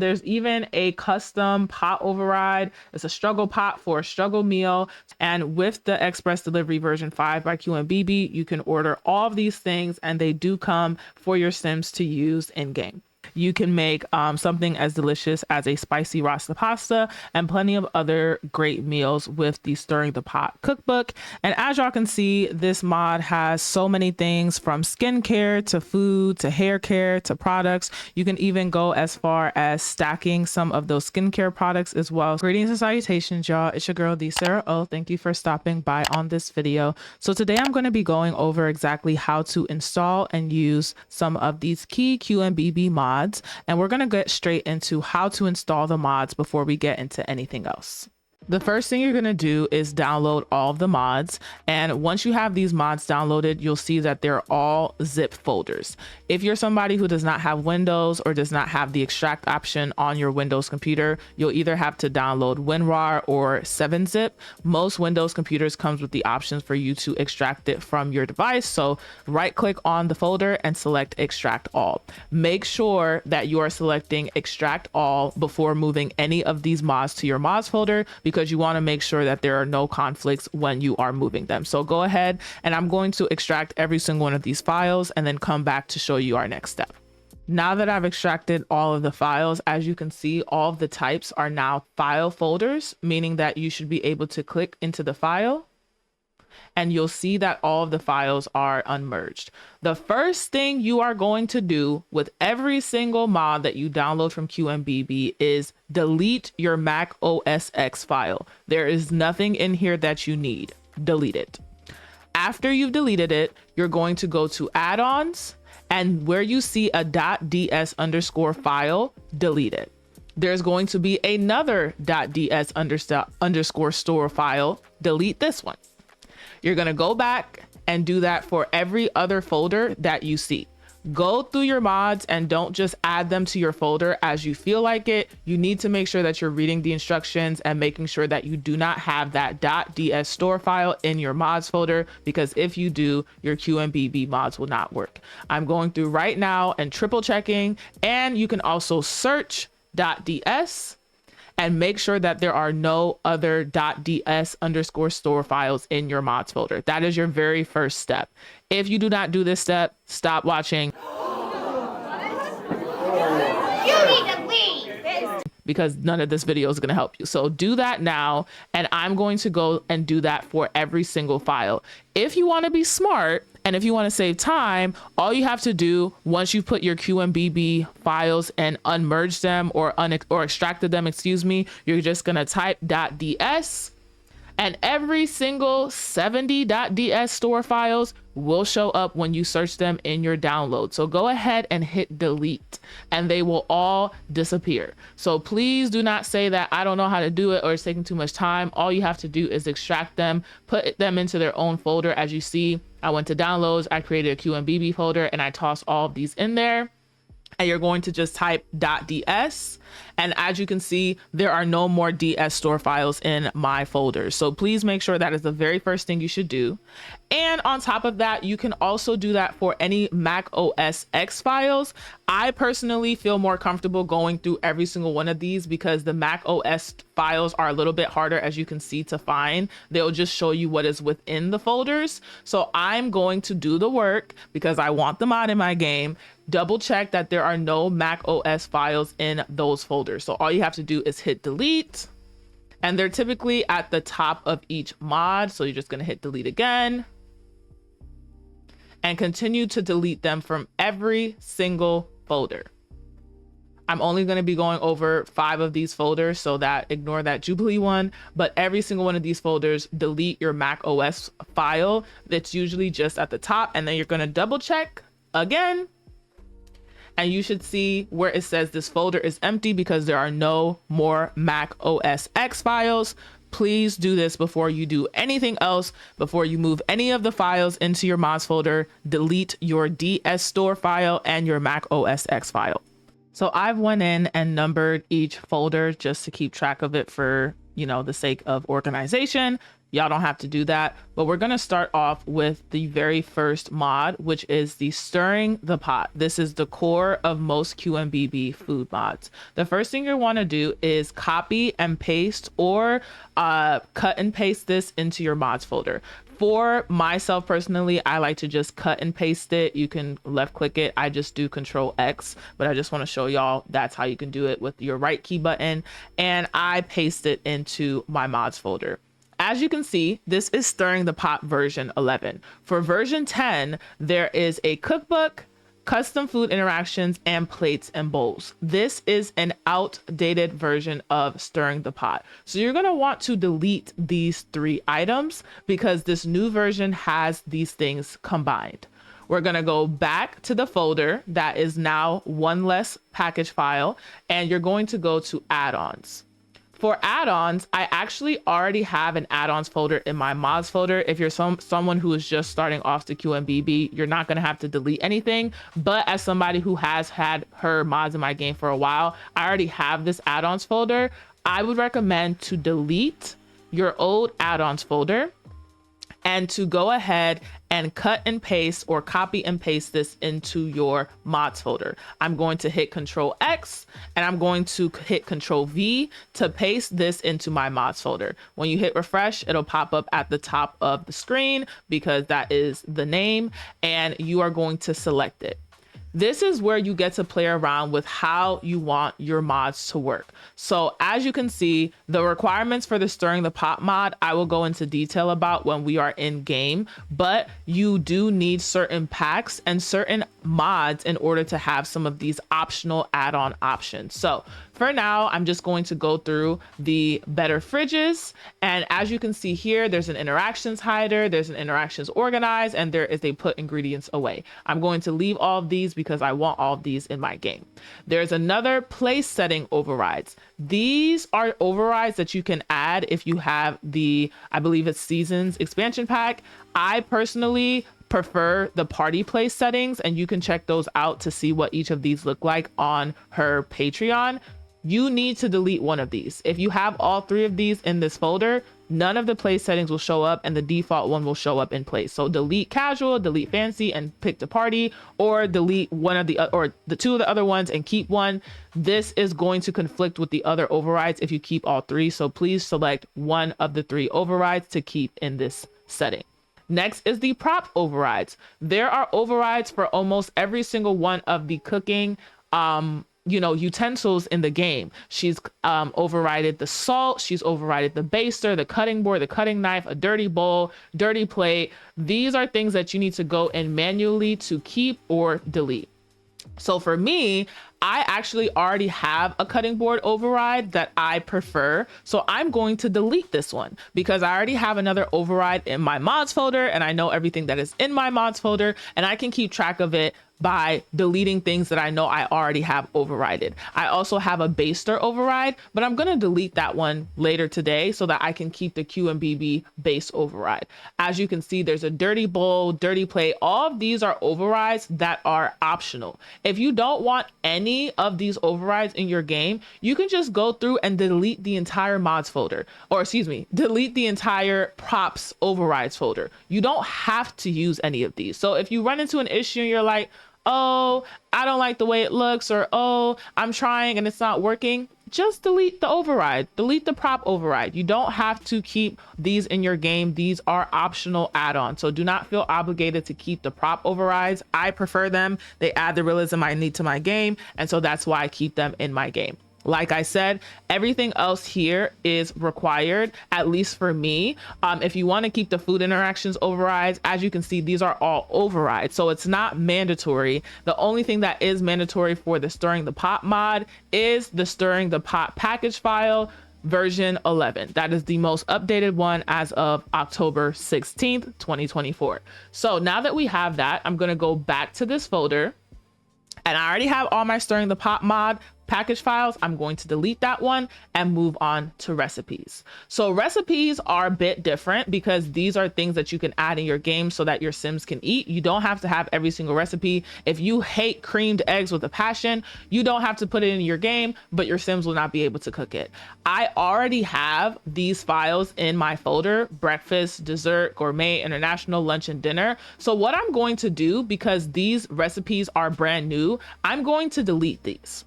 There's even a custom pot override. It's a struggle pot for a struggle meal. And with the Express Delivery version 5 by QMBiBi, you can order all of these things and they do come for your Sims to use in game. You can make something as delicious as a spicy rasta pasta and plenty of other great meals with the Stirring the Pot cookbook. And as y'all can see, this mod has so many things from skincare to food to hair care to products. You can even go as far as stacking some of those skincare products as well. Greetings and salutations, y'all. It's your girl, the Sarah O. Thank you for stopping by on this video. So today I'm going to be going over exactly how to install and use some of these key QMBiBi mods. And we're going to get straight into how to install the mods before we get into anything else. The first thing you're going to do is download all of the mods. And once you have these mods downloaded, you'll see that they're all zip folders. If you're somebody who does not have Windows or does not have the extract option on your Windows computer, you'll either have to download WinRAR or 7-zip. Most Windows computers comes with the options for you to extract it from your device. So right click on the folder and select extract all. Make sure that you are selecting extract all before moving any of these mods to your mods folder, because you want to make sure that there are no conflicts when you are moving them. So go ahead and I'm going to extract every single one of these files and then come back to show you our next step. Now that I've extracted all of the files, as you can see, all of the types are now file folders, meaning that you should be able to click into the file and you'll see that all of the files are unmerged. The first thing you are going to do with every single mod that you download from QMBiBi is delete your Mac OS X file. There is nothing in here that you need. Delete it. After you've deleted it, you're going to go to add-ons, and where you see a .ds underscore file, delete it. There's going to be another .ds underscore store file. Delete this one. You're going to go back and do that for every other folder that you see. Go through your mods and don't just add them to your folder as you feel like it. You need to make sure that you're reading the instructions and making sure that you do not have that .ds store file in your mods folder, because if you do, your QMBiBi mods will not work. I'm going through right now and triple checking, and you can also search .ds and make sure that there are no other .ds underscore store files in your mods folder. That is your very first step. If you do not do this step, stop watching. You need to leave, because none of this video is going to help you. So do that now, and I'm going to go and do that for every single file. If you want to be smart and if you want to save time, all you have to do once you put your QMBiBi files and unmerge them or extracted them, you're just going to type .ds, and every single 70 .ds store files will show up when you search them in your download. So go ahead and hit delete and they will all disappear. So please do not say that I don't know how to do it or it's taking too much time. All you have to do is extract them, put them into their own folder. As you see, I went to downloads, I created a QMBiBi folder, and I tossed all of these in there. And you're going to just type .ds. And as you can see, there are no more DS store files in my folders. So please make sure that is the very first thing you should do. And on top of that, you can also do that for any Mac OS X files. I personally feel more comfortable going through every single one of these because the Mac OS files are a little bit harder, as you can see, to find. They'll just show you what is within the folders. So I'm going to do the work because I want the mod in my game. Double check that there are no Mac OS files in those folders. So all you have to do is hit delete, and they're typically at the top of each mod. So you're just going to hit delete again and continue to delete them from every single folder. I'm only going to be going over 5 of these folders, so that ignore that Jubilee one, but every single one of these folders, delete your Mac OS file that's usually just at the top, and then you're going to double check again. And you should see where it says this folder is empty because there are no more Mac OS X files. Please do this before you do anything else. Before you move any of the files into your mods folder, delete your DS store file and your Mac OS X file. So I've went in and numbered each folder just to keep track of it for the sake of organization. Y'all don't have to do that, but we're going to start off with the very first mod, which is the stirring the pot. This is the core of most QMBiBi food mods. The first thing you want to do is copy and paste or cut and paste this into your mods folder. For myself personally, I like to just cut and paste it. You can left click it. I just do Control X, but I just want to show y'all that's how you can do it with your right key button. And I paste it into my mods folder. As you can see, this is stirring the pot version 11. For version 10, there is a cookbook, custom food interactions, and plates and bowls. This is an outdated version of stirring the pot. So you're going to want to delete these 3 items because this new version has these things combined. We're going to go back to the folder that is now one less package file, and you're going to go to add-ons. For add-ons, I actually already have an add-ons folder in my mods folder. If you're someone who is just starting off the QMBiBi, you're not going to have to delete anything. But as somebody who has had her mods in my game for a while, I already have this add-ons folder. I would recommend to delete your old add-ons folder and to go ahead and cut and paste or copy and paste this into your mods folder. I'm going to hit Control X and I'm going to hit Control V to paste this into my mods folder. When you hit refresh, it'll pop up at the top of the screen because that is the name, and you are going to select it. This is where you get to play around with how you want your mods to work. So as you can see, the requirements for the stirring the pot mod, I will go into detail about when we are in game, but you do need certain packs and certain mods in order to have some of these optional add-on options. So for now, I'm just going to go through the better fridges. And as you can see here, there's an interactions hider, there's an interactions organize, and there is a put ingredients away. I'm going to leave all of these because I want all of these in my game. There's another place setting overrides. These are overrides that you can add if you have the, I believe it's Seasons expansion pack. I personally prefer the party place settings, and you can check those out to see what each of these look like on her Patreon. You need to delete one of these. If you have all 3 of these in this folder, none of the place settings will show up and the default one will show up in place. So delete casual, delete fancy, and pick the party, or delete one of the, or the 2 of the other ones and keep one. This is going to conflict with the other overrides if you keep all 3. So please select one of the 3 overrides to keep in this setting. Next is the prop overrides. There are overrides for almost every single one of the cooking utensils in the game. She's overrided the salt, she's overrided the baster, the cutting board, the cutting knife, a dirty bowl, dirty plate. These are things that you need to go in manually to keep or delete. So for me, I actually already have a cutting board override that I prefer. So I'm going to delete this one because I already have another override in my mods folder and I know everything that is in my mods folder, and I can keep track of it by deleting things that I know I already have overrided. I also have a baster override, but I'm going to delete that one later today so that I can keep the QMBiBi base override. As you can see, there's a dirty bowl, dirty plate. All of these are overrides that are optional. If you don't want any of these overrides in your game, you can just go through and delete the entire mods folder, or excuse me, delete the entire props overrides folder. You don't have to use any of these. So if you run into an issue and you're like, oh, I don't like the way it looks, or oh, I'm trying and it's not working, just delete the override, delete the prop override. You don't have to keep these in your game. These are optional add-ons. So do not feel obligated to keep the prop overrides. I prefer them. They add the realism I need to my game. And so that's why I keep them in my game. Like I said, everything else here is required, at least for me. If you want to keep the food interactions overrides, as you can see, these are all overrides. So it's not mandatory. The only thing that is mandatory for the stirring the pot mod is the stirring the pot package file version 11. That is the most updated one as of October 16th, 2024. So now that we have that, I'm going to go back to this folder. And I already have all my stirring the pot mod package files, I'm going to delete that one and move on to recipes. So recipes are a bit different because these are things that you can add in your game so that your Sims can eat. You don't have to have every single recipe. If you hate creamed eggs with a passion, you don't have to put it in your game, but your Sims will not be able to cook it. I already have these files in my folder: breakfast, dessert, gourmet, international, lunch, and dinner. So what I'm going to do, because these recipes are brand new, I'm going to delete these.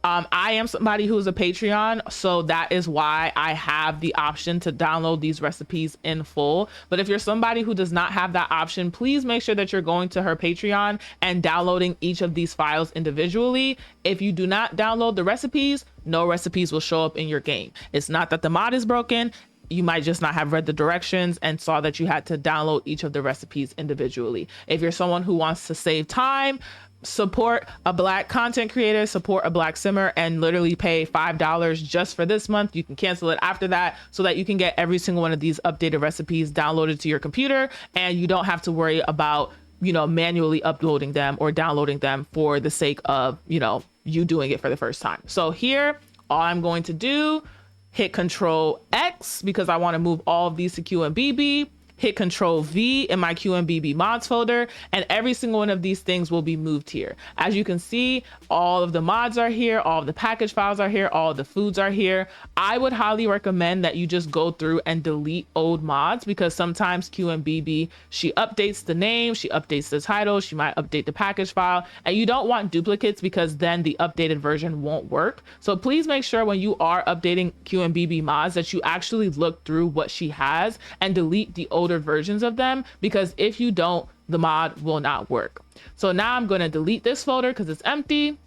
I am somebody who's a Patreon, so that is why I have the option to download these recipes in full. But if you're somebody who does not have that option, please make sure that you're going to her Patreon and downloading each of these files individually. If you do not download the recipes, no recipes will show up in your game. It's not that the mod is broken. You might just not have read the directions and saw that you had to download each of the recipes individually. If you're someone who wants to save time, support a Black content creator, support a Black simmer, and literally pay $5 just for this month. You can cancel it after that so that you can get every single one of these updated recipes downloaded to your computer, and you don't have to worry about, you know, manually uploading them or downloading them for the sake of, you know, you doing it for the first time. So here, all I'm going to do, hit Control X because I want to move all of these to QMBiBi. Hit Control V in my QMBiBi mods folder, and every single one of these things will be moved here. As you can see, all of the mods are here, all of the package files are here, all of the foods are here. I would highly recommend that you just go through and delete old mods, because sometimes QMBiBi, she updates the name, she updates the title, she might update the package file, and you don't want duplicates because then the updated version won't work. So please make sure when you are updating QMBiBi mods that you actually look through what she has and delete the older versions of them, because if you don't, the mod will not work. So now I'm going to delete this folder because it's empty,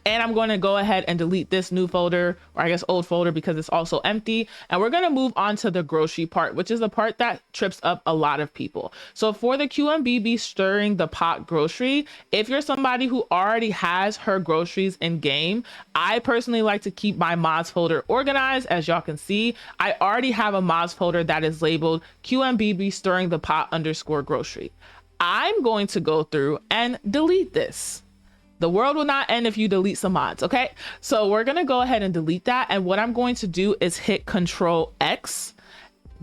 and I'm going to go ahead and delete this new folder, or I guess old folder, because it's also empty. And we're going to move on to the grocery part, which is the part that trips up a lot of people. So for the QMBiBi stirring the pot grocery, if you're somebody who already has her groceries in game, I personally like to keep my mods folder organized. As y'all can see, I already have a mods folder that is labeled QMBiBi stirring the pot _ grocery. I'm going to go through and delete this. The world will not end if you delete some mods, okay? So we're gonna go ahead and delete that. And what I'm going to do is hit Control X,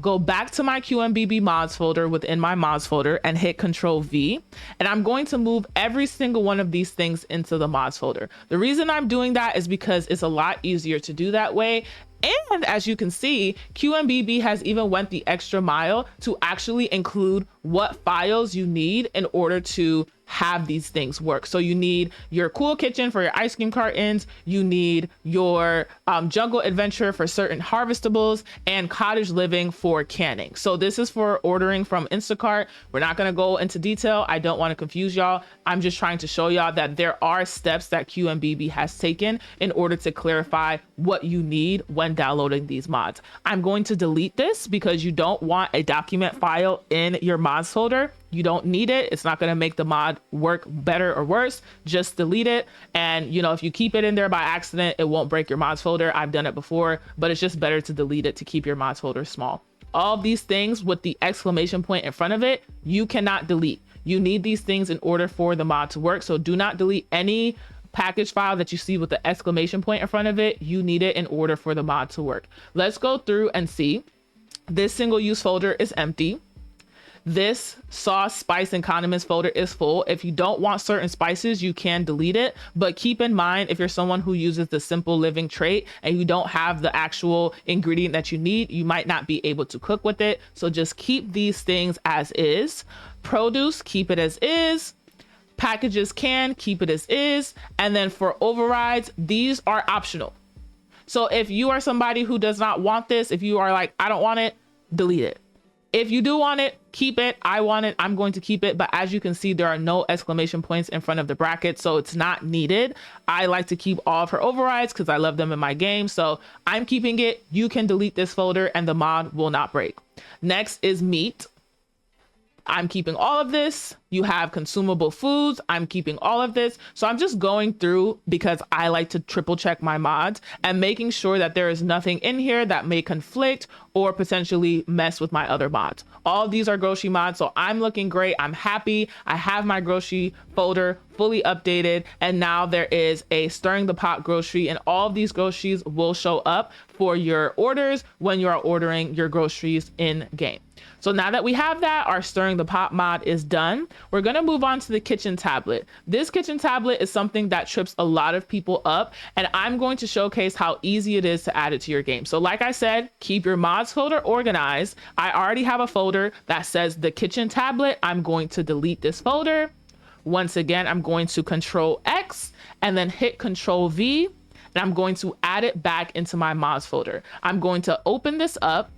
go back to my QMBiBi mods folder within my mods folder and hit Control V. And I'm going to move every single one of these things into the mods folder. The reason I'm doing that is because it's a lot easier to do that way. And as you can see, QMBiBi has even went the extra mile to actually include what files you need in order to have these things work. So you need your cool kitchen for your ice cream cartons, you need your jungle adventure for certain harvestables, and cottage living for canning. So this is for ordering from Instacart. We're not going to go into detail. I don't want to confuse y'all. I'm just trying to show y'all that there are steps that QMBiBi has taken in order to clarify what you need when downloading these mods. I'm going to delete this because you don't want a document file in your mods folder. You don't need it. It's not going to make the mod work better or worse. Just delete it. And you know, if you keep it in there by accident, it won't break your mods folder. I've done it before, but it's just better to delete it to keep your mods folder small. All of these things with the exclamation point in front of it, you cannot delete. You need these things in order for the mod to work. So do not delete any package file that you see with the exclamation point in front of it. You need it in order for the mod to work. Let's go through and see. This single use folder is empty. This sauce, spice, and condiments folder is full. If you don't want certain spices, you can delete it. But keep in mind, if you're someone who uses the simple living trait and you don't have the actual ingredient that you need, you might not be able to cook with it. So just keep these things as is. Produce, keep it as is. Packages can, keep it as is. And then for overrides, these are optional. So if you are somebody who does not want this, if you are like, I don't want it, delete it. If you do want it, keep it. I want it, I'm going to keep it. But as you can see, there are no exclamation points in front of the bracket, so it's not needed. I like to keep all of her overrides because I love them in my game. So I'm keeping it. You can delete this folder and the mod will not break. Next is meat. I'm keeping all of this. You have consumable foods. I'm keeping all of this. So I'm just going through because I like to triple check my mods and making sure that there is nothing in here that may conflict or potentially mess with my other mods. All of these are grocery mods. So I'm looking great. I'm happy. I have my grocery folder fully updated. And now there is a stirring the pot grocery, and all of these groceries will show up for your orders when you are ordering your groceries in game. So now that we have that, our stirring the pot mod is done. We're going to move on to the kitchen tablet. This kitchen tablet is something that trips a lot of people up, and I'm going to showcase how easy it is to add it to your game. So like I said, keep your mods folder organized. I already have a folder that says the kitchen tablet. I'm going to delete this folder. Once again, I'm going to Control X and then hit Control V, and I'm going to add it back into my mods folder. I'm going to open this up.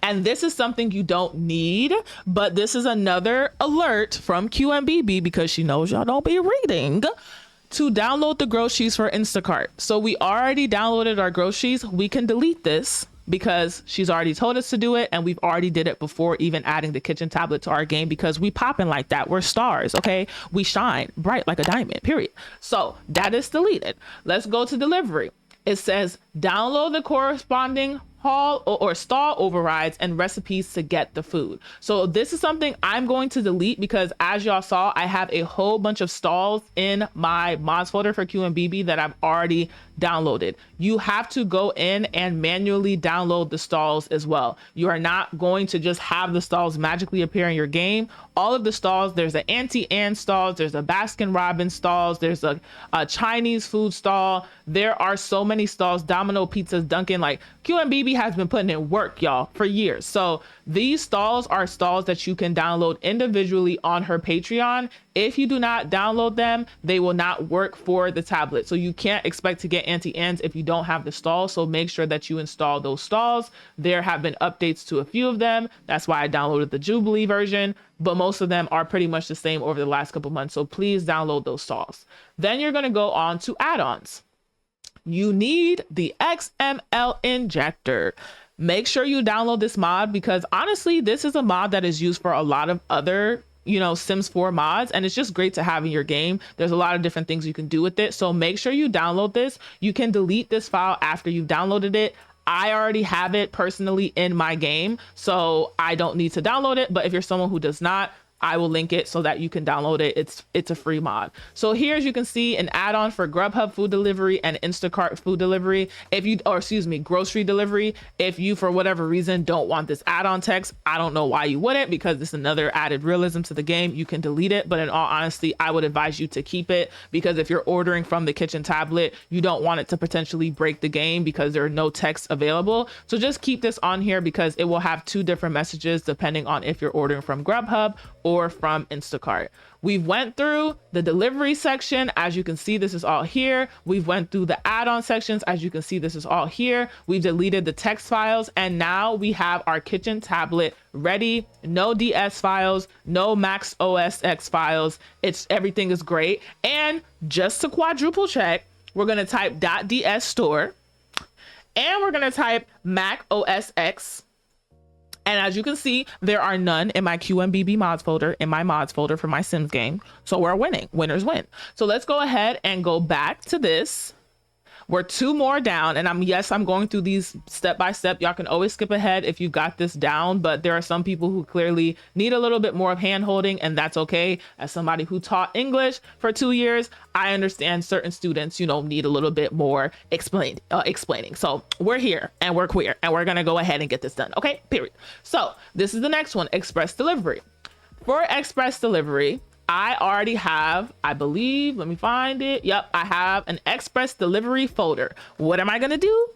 And this is something you don't need, but this is another alert from QMBiBi, because she knows y'all don't be reading, to download the groceries for Instacart. So we already downloaded our groceries. We can delete this because she's already told us to do it, and we've already did it before even adding the kitchen tablet to our game, because we popping like that. We're stars, okay? We shine bright like a diamond, period. So that is deleted. Let's go to delivery. It says download the corresponding haul or stall overrides and recipes to get the food. So this is something I'm going to delete because, as y'all saw, I have a whole bunch of stalls in my mods folder for QMBiBi that I've already downloaded. You have to go in and manually download the stalls as well. You are not going to just have the stalls magically appear in your game. All of the stalls, there's an Auntie Anne stalls, there's a Baskin Robbins stalls, there's a Chinese food stall. There are so many stalls, Domino Pizzas, Dunkin', like QMBiBi has been putting in work, y'all, for years. So these stalls are stalls that you can download individually on her Patreon. If you do not download them, they will not work for the tablet. So you can't expect to get Auntie Anne's if you don't have the stall. So make sure that you install those stalls. There have been updates to a few of them. That's why I downloaded the Jubilee version, but most of them are pretty much the same over the last couple months. So please download those stalls. Then you're going to go on to add-ons. You need the XML injector. Make sure you download this mod, because honestly, this is a mod that is used for a lot of other, Sims 4 mods, and it's just great to have in your game. There's a lot of different things you can do with it. So make sure you download this. You can delete this file after you've downloaded it. I already have it personally in my game, so I don't need to download it. But if you're someone who does not, I will link it so that you can download it. It's a free mod. So here, as you can see, an add-on for Grubhub food delivery and Instacart food delivery. Grocery delivery. If you, for whatever reason, don't want this add-on text, I don't know why you wouldn't, because it's another added realism to the game. You can delete it, but in all honesty, I would advise you to keep it, because if you're ordering from the kitchen tablet, you don't want it to potentially break the game because there are no texts available. So just keep this on here, because it will have two different messages depending on if you're ordering from Grubhub or from Instacart. We've went through the delivery section. As you can see, this is all here. We've went through the add-on sections. As you can see, this is all here. We've deleted the text files, and now we have our kitchen tablet ready. No DS files, no Max OS X files. Everything is great. And just to quadruple check, we're going to type .ds store, and we're going to type Mac OS X. And as you can see, there are none in my QMBiBi mods folder, in my mods folder for my Sims game. So we're winning. Winners win. So let's go ahead and go back to this. We're two more down, and I'm going through these step by step. Y'all can always skip ahead if you got this down, but there are some people who clearly need a little bit more of hand holding, and that's okay. As somebody who taught English for 2 years, I understand certain students, need a little bit more explaining. So we're here, and we're queer, and we're gonna go ahead and get this done. Okay, period. So this is the next one, express delivery. For express delivery, I already have, I believe, let me find it. Yep, I have an express delivery folder. What am I gonna do?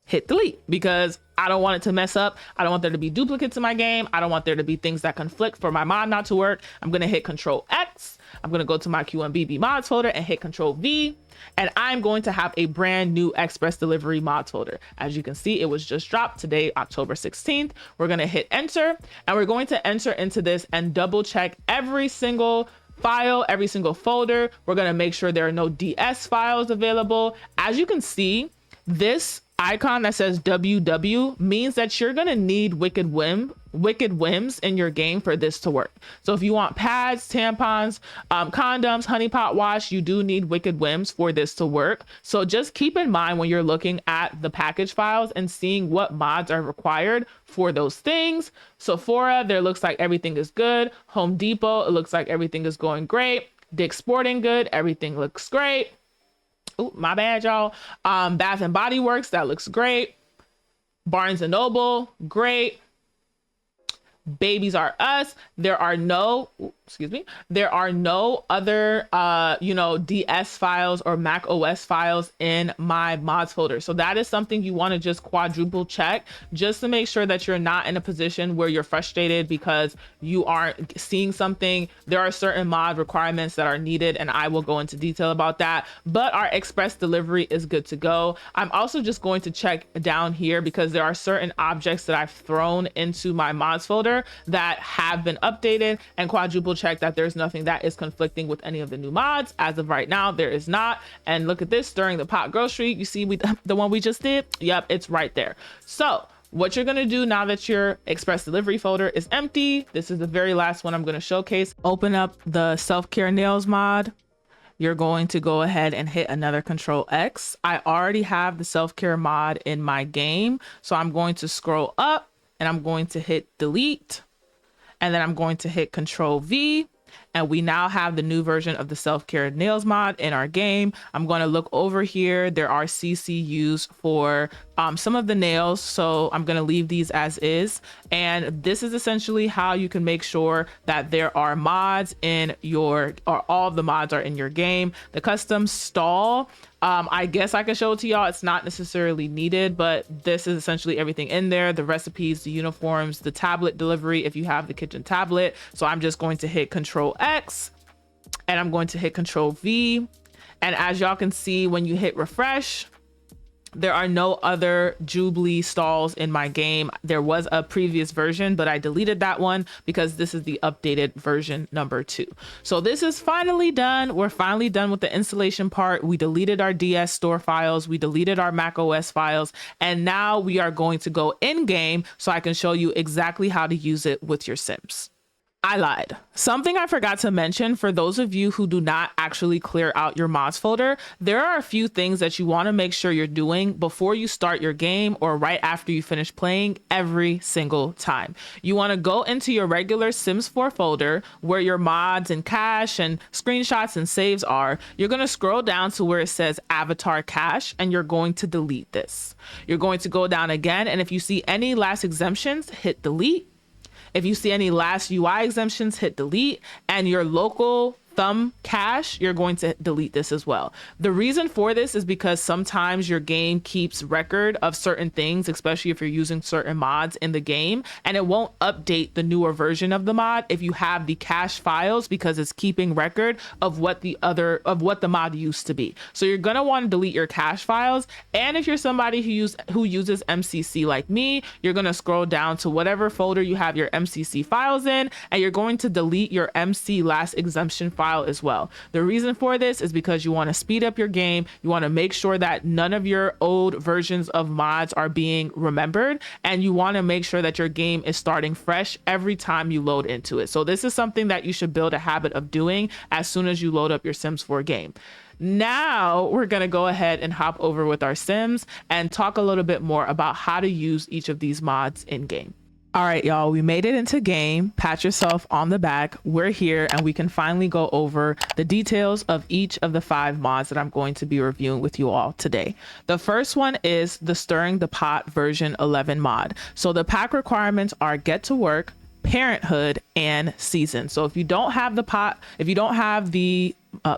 Hit delete, because I don't want it to mess up. I don't want there to be duplicates in my game. I don't want there to be things that conflict for my mod not to work. I'm gonna hit Control X. I'm gonna go to my QMBiBi mods folder and hit Control V. And I'm going to have a brand new express delivery mods folder. As you can see, it was just dropped today, October 16th. We're going to hit enter, and we're going to enter into this and double check every single file, every single folder. We're going to make sure there are no DS files available. As you can see, this icon that says WW means that you're gonna need wicked whims in your game for this to work. So if you want pads, tampons, condoms, honey pot wash, you do need wicked whims for this to work. So just keep in mind when you're looking at the package files and seeing what mods are required for those things. Sephora, there looks like everything is good. Home Depot, it looks like everything is going great. Dick's Sporting Good, everything looks great. Oh, my bad, y'all. Bath and Body Works, that looks great. Barnes and Noble, great. Babies R Us, there are no other DS files or Mac OS files in my mods folder. So that is something you want to just quadruple check, just to make sure that you're not in a position where you're frustrated because you aren't seeing something. There are certain mod requirements that are needed, and I will go into detail about that, but our express delivery is good to go. I'm also just going to check down here because there are certain objects that I've thrown into my mods folder that have been updated, and quadruple check that there's nothing that is conflicting with any of the new mods. As of right now, there is not. And look at this, stirring the pot grocery. You see the one we just did? Yep, it's right there. So what you're gonna do now that your express delivery folder is empty, this is the very last one I'm gonna showcase. Open up the self-care nails mod. You're going to go ahead and hit another Control X. I already have the self-care mod in my game, so I'm going to scroll up and I'm going to hit delete. And then I'm going to hit Control V, and we now have the new version of the self-care nails mod in our game. I'm going to look over here. There are CCUs for some of the nails, so I'm going to leave these as is. And this is essentially how you can make sure that there are mods in your, or all of the mods are in your game. The custom stall, I guess I could show it to y'all. It's not necessarily needed, but this is essentially everything in there. The recipes, the uniforms, the tablet delivery if you have the kitchen tablet. So I'm just going to hit Control X and I'm going to hit Control V. And as y'all can see, when you hit refresh, there are no other Jubilee stalls in my game. There was a previous version, but I deleted that one because this is the updated version number 2. So this is finally done. We're finally done with the installation part. We deleted our DS store files. We deleted our Mac OS files. And now we are going to go in game so I can show you exactly how to use it with your Sims. I lied. Something I forgot to mention for those of you who do not actually clear out your mods folder, there are a few things that you want to make sure you're doing before you start your game or right after you finish playing every single time. You want to go into your regular Sims 4 folder where your mods and cache and screenshots and saves are. You're going to scroll down to where it says avatar cache and you're going to delete this. You're going to go down again, and if you see any last exemptions, hit delete. If you see any last UI exemptions, hit delete, and your local thumb cache, you're going to delete this as well. The reason for this is because sometimes your game keeps record of certain things, especially if you're using certain mods in the game, and it won't update the newer version of the mod if you have the cache files because it's keeping record of what the mod used to be. So you're gonna want to delete your cache files, and if you're somebody who uses MCC like me, you're gonna scroll down to whatever folder you have your MCC files in, and you're going to delete your MC last exemption file as well. The reason for this is because you want to speed up your game. You want to make sure that none of your old versions of mods are being remembered, and you want to make sure that your game is starting fresh every time you load into it. So this is something that you should build a habit of doing as soon as you load up your Sims 4 game. Now we're going to go ahead and hop over with our Sims and talk a little bit more about how to use each of these mods in game. All right, y'all, we made it into game. Pat yourself on the back. We're here and we can finally go over the details of each of the 5 mods that I'm going to be reviewing with you all today. The first one is the Stirring the Pot version 11 mod. So the pack requirements are Get to Work, Parenthood, and Season. So if you don't have the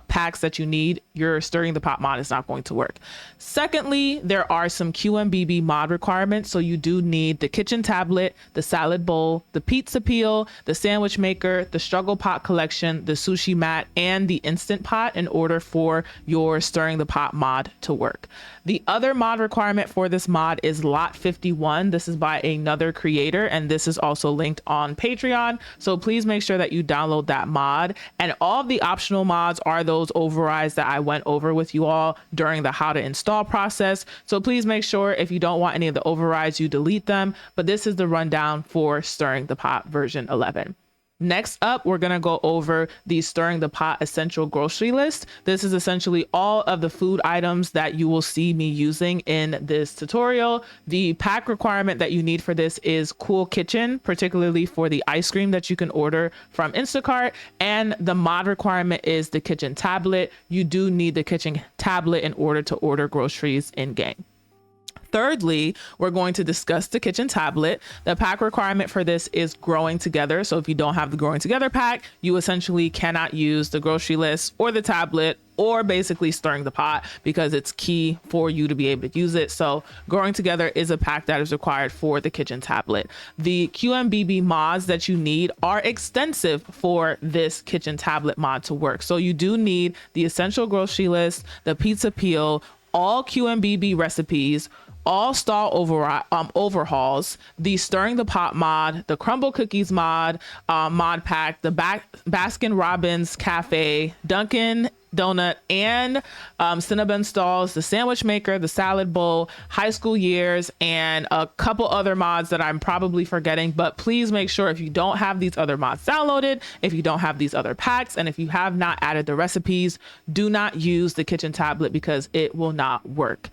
packs that you need, your Stirring the Pot mod is not going to work. Secondly, there are some QMBiBi mod requirements. So you do need the kitchen tablet, the salad bowl, the pizza peel, the sandwich maker, the struggle pot collection, the sushi mat, and the instant pot in order for your Stirring the Pot mod to work. The other mod requirement for this mod is Lot 51. This is by another creator, and this is also linked on Patreon. So please make sure that you download that mod, and all of the optional mods are those overrides that I went over with you all during the how to install process. So please make sure if you don't want any of the overrides, you delete them. But this is the rundown for Stirring the Pot version 11. Next up, we're going to go over the Stirring the Pot essential grocery list. This is essentially all of the food items that you will see me using in this tutorial. The pack requirement that you need for this is Cool Kitchen, particularly for the ice cream that you can order from Instacart. And the mod requirement is the kitchen tablet. You do need the kitchen tablet in order to order groceries in game. Thirdly, we're going to discuss the kitchen tablet. The pack requirement for this is Growing Together. So if you don't have the Growing Together pack, you essentially cannot use the grocery list or the tablet or basically Stirring the Pot because it's key for you to be able to use it. So Growing Together is a pack that is required for the kitchen tablet. The QMBiBi mods that you need are extensive for this kitchen tablet mod to work. So you do need the essential grocery list, the pizza peel, all QMBiBi recipes, all stall overhauls, the Stirring the Pot mod, the Crumble Cookies mod pack, the Baskin Robbins Cafe, Dunkin' Donut and Cinnabon stalls, the sandwich maker, the salad bowl, high school years, and a couple other mods that I'm probably forgetting. But please make sure if you don't have these other mods downloaded, if you don't have these other packs, and if you have not added the recipes, do not use the kitchen tablet because it will not work.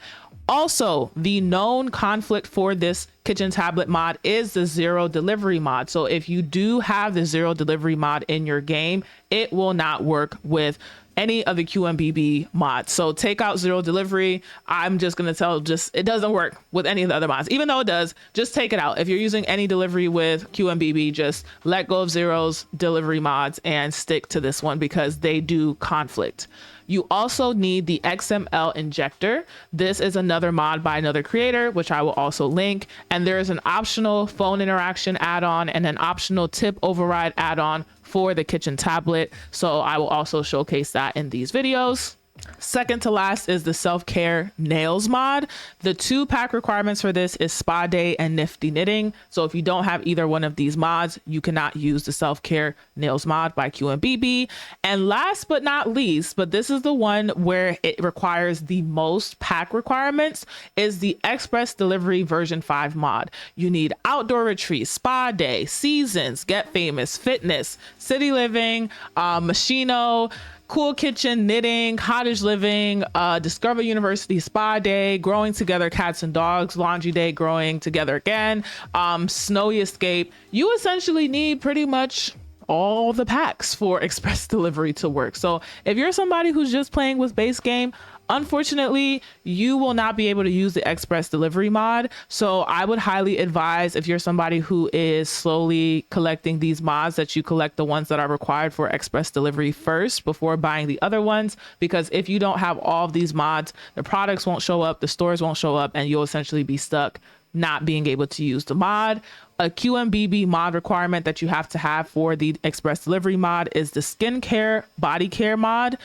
Also, the known conflict for this kitchen tablet mod is the zero delivery mod. So if you do have the zero delivery mod in your game, it will not work with any of the QMBiBi mods. So take out zero delivery. I'm just going to tell it doesn't work with any of the other mods. Even though it does, just take it out. If you're using any delivery with QMBiBi, just let go of zero's delivery mods and stick to this one because they do conflict. You also need the XML injector. This is another mod by another creator, which I will also link. And there is an optional phone interaction add-on and an optional tip override add-on for the kitchen tablet. So I will also showcase that in these videos. Second to last is the self-care nails mod. The two pack requirements for this is Spa Day and Nifty Knitting. So if you don't have either one of these mods, you cannot use the self-care nails mod by QMBiBi. And last but not least, but this is the one where it requires the most pack requirements, is the Express Delivery version 5 mod. You need Outdoor Retreat, Spa Day, Seasons, Get Famous, Fitness, City Living, Machino, Cool Kitchen, Knitting, Cottage Living, Discover University, Spa Day, Growing Together, Cats and Dogs, Laundry Day, Growing Together Again, Snowy Escape. You essentially need pretty much all the packs for express delivery to work. So if you're somebody who's just playing with base game, unfortunately, you will not be able to use the express delivery mod. So I would highly advise, if you're somebody who is slowly collecting these mods, that you collect the ones that are required for express delivery first before buying the other ones. Because if you don't have all of these mods, the products won't show up, the stores won't show up, and you'll essentially be stuck not being able to use the mod. A QMBiBi mod requirement that you have to have for the express delivery mod is the skincare body care mod,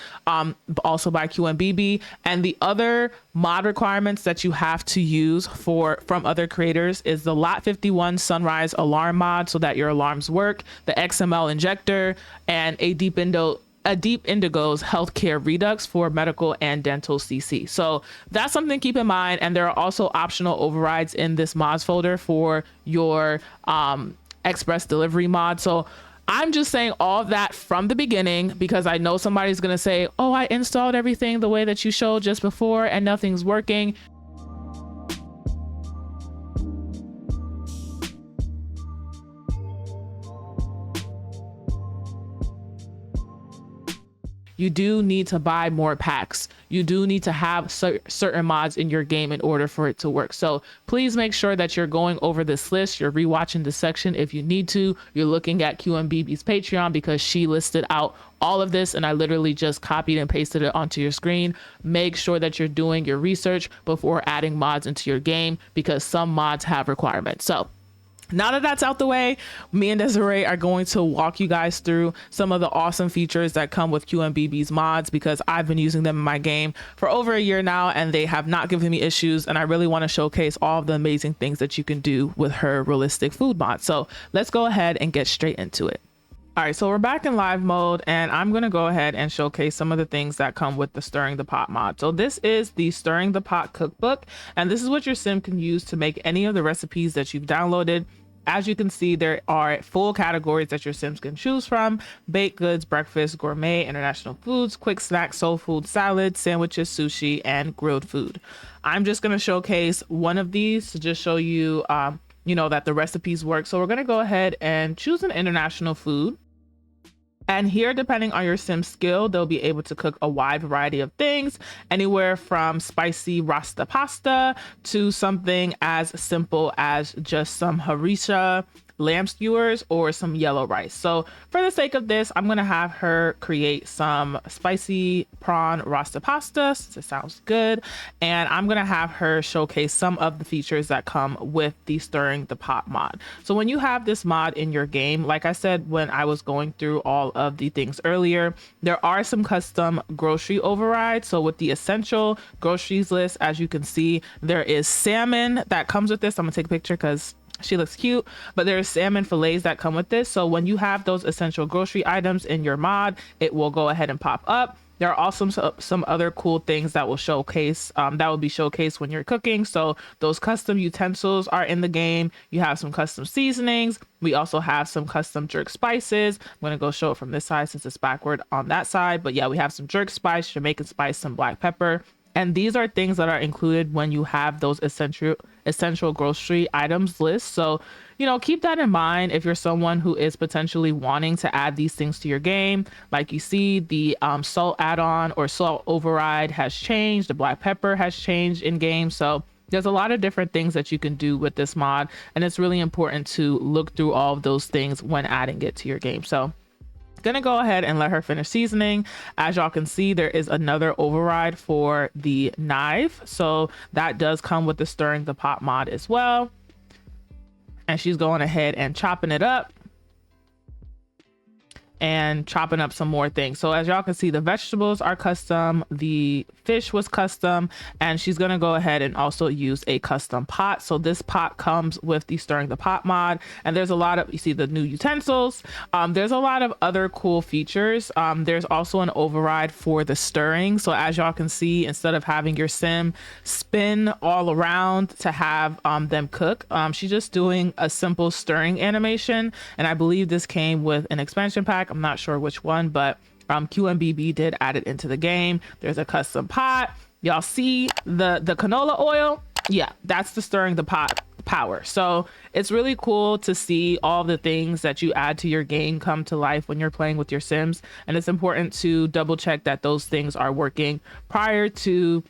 also by QMBiBi. And the other mod requirements that you have to use from other creators is the Lot 51 sunrise alarm mod so that your alarms work, the XML injector, and a Deep Indigo's healthcare redux for medical and dental CC. So that's something to keep in mind. And there are also optional overrides in this mods folder for your express delivery mod. So I'm just saying all of that from the beginning because I know somebody's going to say, oh, I installed everything the way that you showed just before and nothing's working. You do need to buy more packs. You do need to have certain mods in your game in order for it to work. So please make sure that you're going over this list. You're rewatching this section if you need to. You're looking at QMBiBi's Patreon because she listed out all of this and I literally just copied and pasted it onto your screen. Make sure that you're doing your research before adding mods into your game because some mods have requirements. So now that that's out the way, me and Desiree are going to walk you guys through some of the awesome features that come with QMBiBi's mods because I've been using them in my game for over a year now and they have not given me issues, and I really want to showcase all of the amazing things that you can do with her realistic food mod. So let's go ahead and get straight into it. All right, so we're back in live mode, and I'm going to go ahead and showcase some of the things that come with the Stirring the Pot mod. So this is the Stirring the Pot cookbook, and this is what your sim can use to make any of the recipes that you've downloaded. As you can see, there are full categories that your sims can choose from: baked goods, breakfast, gourmet, international foods, quick snacks, soul food, salads, sandwiches, sushi, and grilled food. I'm just going to showcase one of these to just show you, that the recipes work. So we're going to go ahead and choose an international food. And here, depending on your sim skill, they'll be able to cook a wide variety of things, anywhere from spicy rasta pasta to something as simple as just some harissa lamb skewers or some yellow rice. So for the sake of this, I'm going to have her create some spicy prawn rasta pasta, since it sounds good. And I'm going to have her showcase some of the features that come with the Stirring the Pot mod. So when you have this mod in your game, like I said, when I was going through all of the things earlier, there are some custom grocery overrides. So with the essential groceries list, as you can see, there is salmon that comes with this. I'm gonna take a picture because she looks cute, but there's salmon fillets that come with this. So when you have those essential grocery items in your mod, it will go ahead and pop up. There are also some other cool things that will showcase, that will be showcased when you're cooking. So those custom utensils are in the game. You have some custom seasonings. We also have some custom jerk spices. I'm going to go show it from this side since it's backward on that side. But yeah, we have some jerk spice, Jamaican spice, some black pepper. And these are things that are included when you have those essential grocery items list. So, keep that in mind if you're someone who is potentially wanting to add these things to your game. Like you see, the salt add-on or salt override has changed. The black pepper has changed in game. So there's a lot of different things that you can do with this mod. And it's really important to look through all of those things when adding it to your game. So gonna go ahead and let her finish seasoning. As y'all can see, there is another override for the knife, so that does come with the Stirring the Pot mod as well. And she's going ahead and chopping it up and chopping up some more things. So as y'all can see, the vegetables are custom, the fish was custom, and she's gonna go ahead and also use a custom pot. So this pot comes with the Stirring the Pot mod, and there's a lot of, you see the new utensils. There's a lot of other cool features. There's also an override for the stirring. So as y'all can see, instead of having your sim spin all around to have them cook, she's just doing a simple stirring animation. And I believe this came with an expansion pack. I'm not sure which one, but QMBiBi did add it into the game. There's a custom pot. Y'all see the canola oil? Yeah, that's the Stirring the Pot power. So it's really cool to see all the things that you add to your game come to life when you're playing with your sims. And it's important to double check that those things are working prior to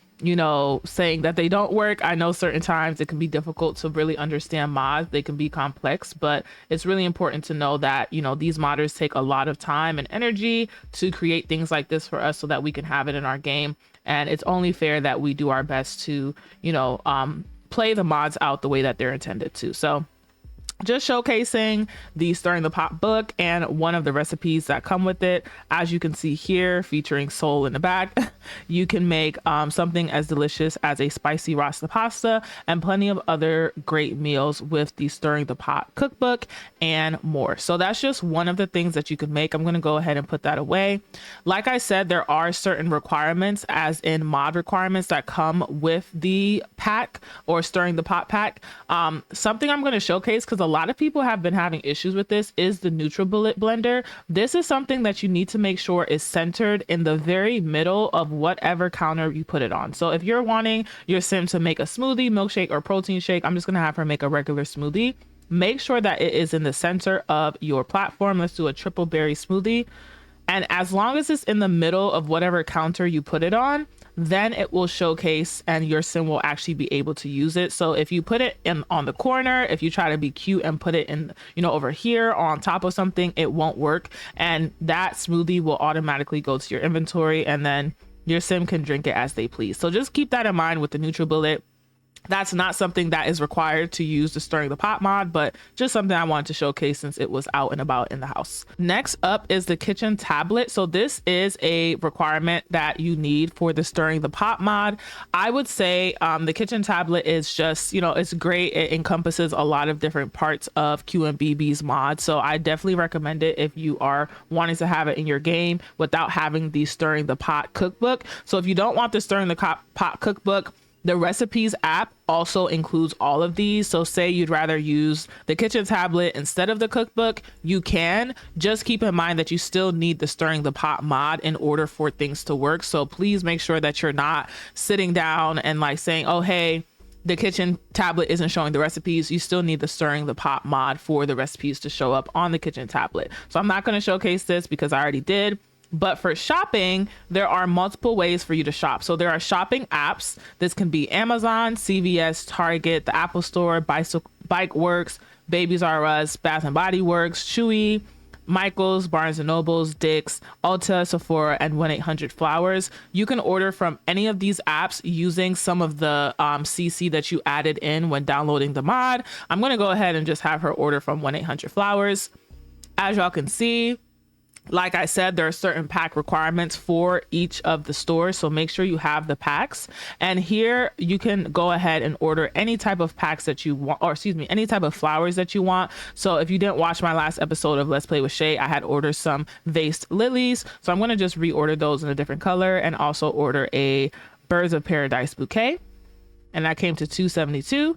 saying that they don't work. I know certain times it can be difficult to really understand mods. They can be complex, but it's really important to know that, these modders take a lot of time and energy to create things like this for us so that we can have it in our game. And it's only fair that we do our best to, play the mods out the way that they're intended to. So just showcasing the Stirring the Pot book and one of the recipes that come with it. As you can see here, featuring sole in the back, you can make something as delicious as a spicy rasta pasta and plenty of other great meals with the Stirring the Pot cookbook and more. So that's just one of the things that you can make. I'm going to go ahead and put that away. Like I said, there are certain requirements, as in mod requirements, that come with the pack or Stirring the Pot pack. Something I'm going to showcase, because a lot of people have been having issues with this, is the NutriBullet blender. This is something that you need to make sure is centered in the very middle of whatever counter you put it on. So if you're wanting your sim to make a smoothie, milkshake, or protein shake, I'm just gonna have her make a regular smoothie. Make sure that it is in the center of your platform. Let's do a triple berry smoothie. And as long as it's in the middle of whatever counter you put it on, then it will showcase and your sim will actually be able to use it. So if you put it in on the corner, if you try to be cute and put it in, over here or on top of something, it won't work. And that smoothie will automatically go to your inventory, and then your sim can drink it as they please. So just keep that in mind with the NutriBullet. That's not something that is required to use the stirring the pot mod, but just something I wanted to showcase since it was out and about in the house. Next up is the kitchen tablet. So this is a requirement that you need for the stirring the pot mod. I would say the kitchen tablet is just, you know, it's great. It encompasses a lot of different parts of QMBiBi's mod. So I definitely recommend it if you are wanting to have it in your game without having the stirring the pot cookbook. So if you don't want the stirring the pot cookbook, the recipes app also includes all of these. So say you'd rather use the kitchen tablet instead of the cookbook, you can. Just keep in mind that you still need the stirring the pot mod in order for things to work. So please make sure that you're not sitting down and like saying, oh, hey, the kitchen tablet isn't showing the recipes. You still need the stirring the pot mod for the recipes to show up on the kitchen tablet. So I'm not going to showcase this because I already did. But for shopping, there are multiple ways for you to shop. So there are shopping apps. This can be Amazon, CVS, Target, the Apple Store, Bike Works, Babies R Us, Bath and Body Works, Chewy, Michael's, Barnes and Nobles, Dick's, Ulta, Sephora, and 1-800-Flowers. You can order from any of these apps using some of the CC that you added in when downloading the mod. I'm going to go ahead and just have her order from 1-800-Flowers. As y'all can see, like I said, there are certain pack requirements for each of the stores. So make sure you have the packs. And here you can go ahead and order any type of packs that you want, or excuse me, any type of flowers that you want. So if you didn't watch my last episode of Let's Play with Shay, I had ordered some vased lilies. So I'm going to just reorder those in a different color and also order a Birds of Paradise bouquet. And that came to $272.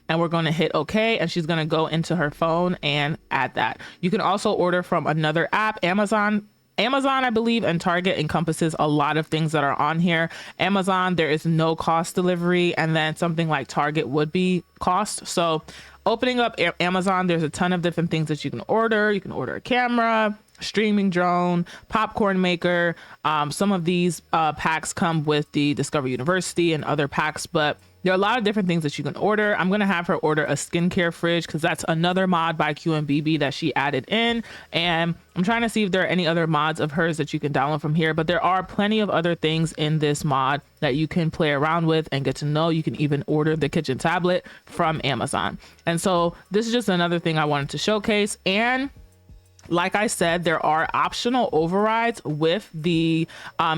And we're going to hit OK, and she's going to go into her phone and add that. You can also order from another app. Amazon, I believe, and Target encompasses a lot of things that are on here. Amazon, there is no cost delivery, and then something like Target would be cost. So opening up Amazon, there's a ton of different things that you can order. You can order a camera, streaming drone, popcorn maker. Some of these packs come with the Discover University and other packs, but there are a lot of different things that you can order. I'm going to have her order a skincare fridge because that's another mod by QMBiBi that she added in. And I'm trying to see if there are any other mods of hers that you can download from here. But there are plenty of other things in this mod that you can play around with and get to know. You can even order the kitchen tablet from Amazon. And so this is just another thing I wanted to showcase. And like I said, there are optional overrides with the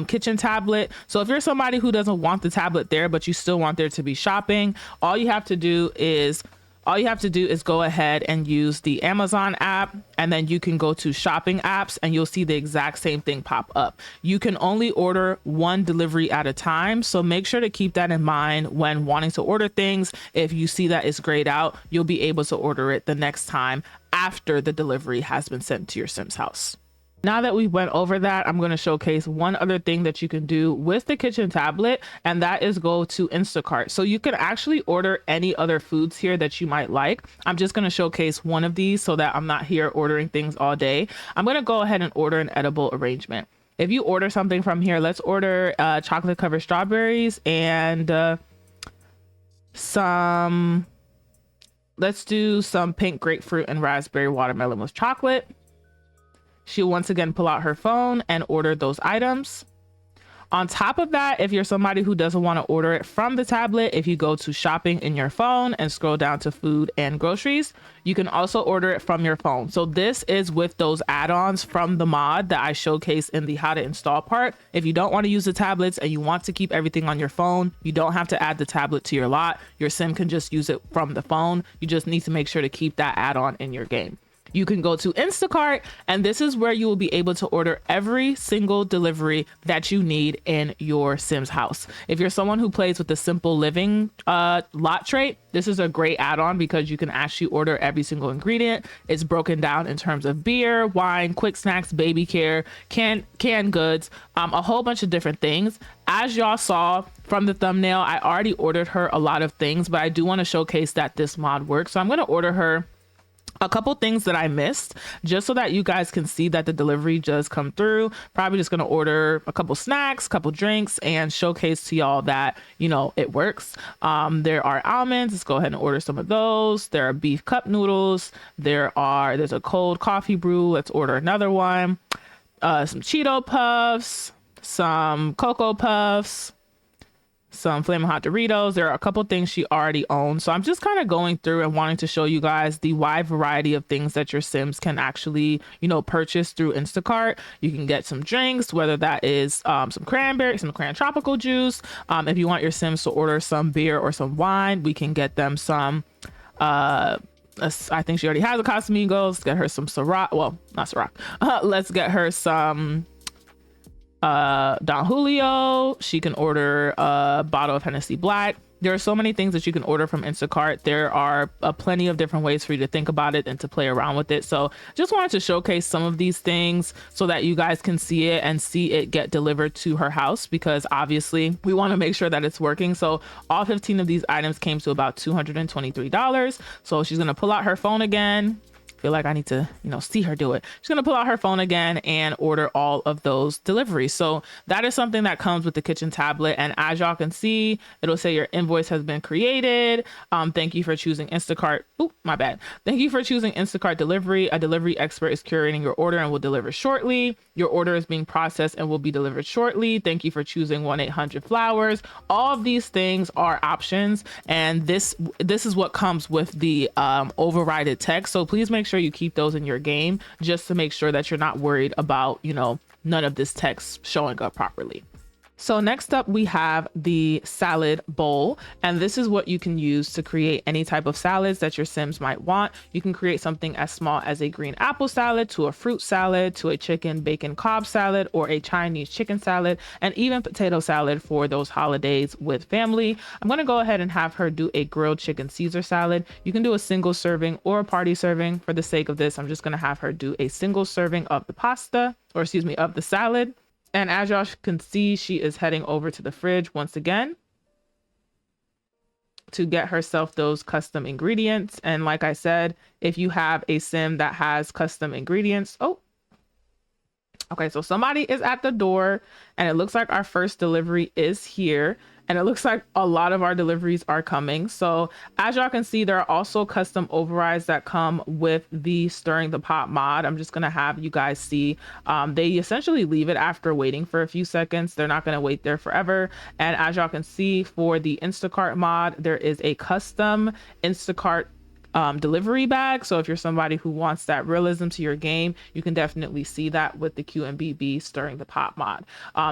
kitchen tablet. So if you're somebody who doesn't want the tablet there, but you still want there to be shopping, all you have to do is go ahead and use the Amazon app, and then you can go to shopping apps and you'll see the exact same thing pop up. You can only order one delivery at a time. So make sure to keep that in mind when wanting to order things. If you see that it's grayed out, you'll be able to order it the next time after the delivery has been sent to your Sim's house. Now that we went over that, I'm going to showcase one other thing that you can do with the kitchen tablet, and that is go to Instacart. So you can actually order any other foods here that you might like. I'm just going to showcase one of these so that I'm not here ordering things all day. I'm going to go ahead and order an edible arrangement. If you order something from here, let's order chocolate covered strawberries and let's do some pink grapefruit and raspberry watermelon with chocolate. She'll once again pull out her phone and order those items. On top of that, if you're somebody who doesn't want to order it from the tablet, if you go to shopping in your phone and scroll down to food and groceries, you can also order it from your phone. So this is with those add-ons from the mod that I showcased in the how to install part. If you don't want to use the tablets and you want to keep everything on your phone, you don't have to add the tablet to your lot. Your sim can just use it from the phone. You just need to make sure to keep that add-on in your game. You can go to Instacart, and this is where you will be able to order every single delivery that you need in your Sim's house. If you're someone who plays with the simple living lot trait, this is a great add-on because you can actually order every single ingredient. It's broken down in terms of beer, wine, quick snacks, baby care, canned goods, a whole bunch of different things. As y'all saw from the thumbnail, I already ordered her a lot of things, but I do want to showcase that this mod works. So I'm going to order her a couple things that I missed just so that you guys can see that the delivery does come through. Probably just going to order a couple snacks, couple drinks, and showcase to y'all that, you know, it works. There are almonds. Let's go ahead and order some of those. There are beef cup noodles. There's a cold coffee brew. Let's order another one. Some Cheeto Puffs, some Cocoa Puffs, some Flamin' Hot Doritos. There are a couple things she already owns. So I'm just kind of going through and wanting to show you guys the wide variety of things that your Sims can actually, you know, purchase through Instacart. You can get some drinks, whether that is some cran tropical juice. If you want your Sims to order some beer or some wine, we can get them some I think she already has a Casamigos. Let's get her some Ciroc. Well, not Ciroc. Let's get her some Don Julio. She can order a bottle of Hennessy Black. There are so many things that you can order from Instacart. There are plenty of different ways for you to think about it and to play around with it. So just wanted to showcase some of these things so that you guys can see it and see it get delivered to her house, because obviously we want to make sure that it's working. So all 15 of these items came to about $223. So she's going to pull out her phone again. Feel like I need to, you know, see her do it. She's gonna pull out her phone again and order all of those deliveries. So that is something that comes with the kitchen tablet. And as y'all can see, it'll say your invoice has been created. Thank you for choosing Instacart. Oop, my bad. Thank you for choosing Instacart delivery. A delivery expert is curating your order and will deliver shortly. Your order is being processed and will be delivered shortly. Thank you for choosing 1-800-Flowers. All of these things are options, and this is what comes with the overrided text. So please make sure you keep those in your game, just to make sure that you're not worried about, you know, none of this text showing up properly. So next up, we have the salad bowl, and this is what you can use to create any type of salads that your Sims might want. You can create something as small as a green apple salad, to a fruit salad, to a chicken bacon Cobb salad, or a Chinese chicken salad, and even potato salad for those holidays with family. I'm going to go ahead and have her do a grilled chicken Caesar salad. You can do a single serving or a party serving. For the sake of this, I'm just going to have her do a single serving of the pasta, or excuse me, of the salad. And as y'all can see, she is heading over to the fridge once again to get herself those custom ingredients. And like I said, if you have a Sim that has custom ingredients, okay, so somebody is at the door, and it looks like our first delivery is here. And it looks like a lot of our deliveries are coming. So as y'all can see, there are also custom overrides that come with the Stirring the Pot mod. I'm just gonna have you guys see. They essentially leave it after waiting for a few seconds. They're not gonna wait there forever. And as y'all can see, for the Instacart mod, there is a custom Instacart delivery bag. So if you're somebody who wants that realism to your game, you can definitely see that with the QMBiBi Stirring the Pot mod.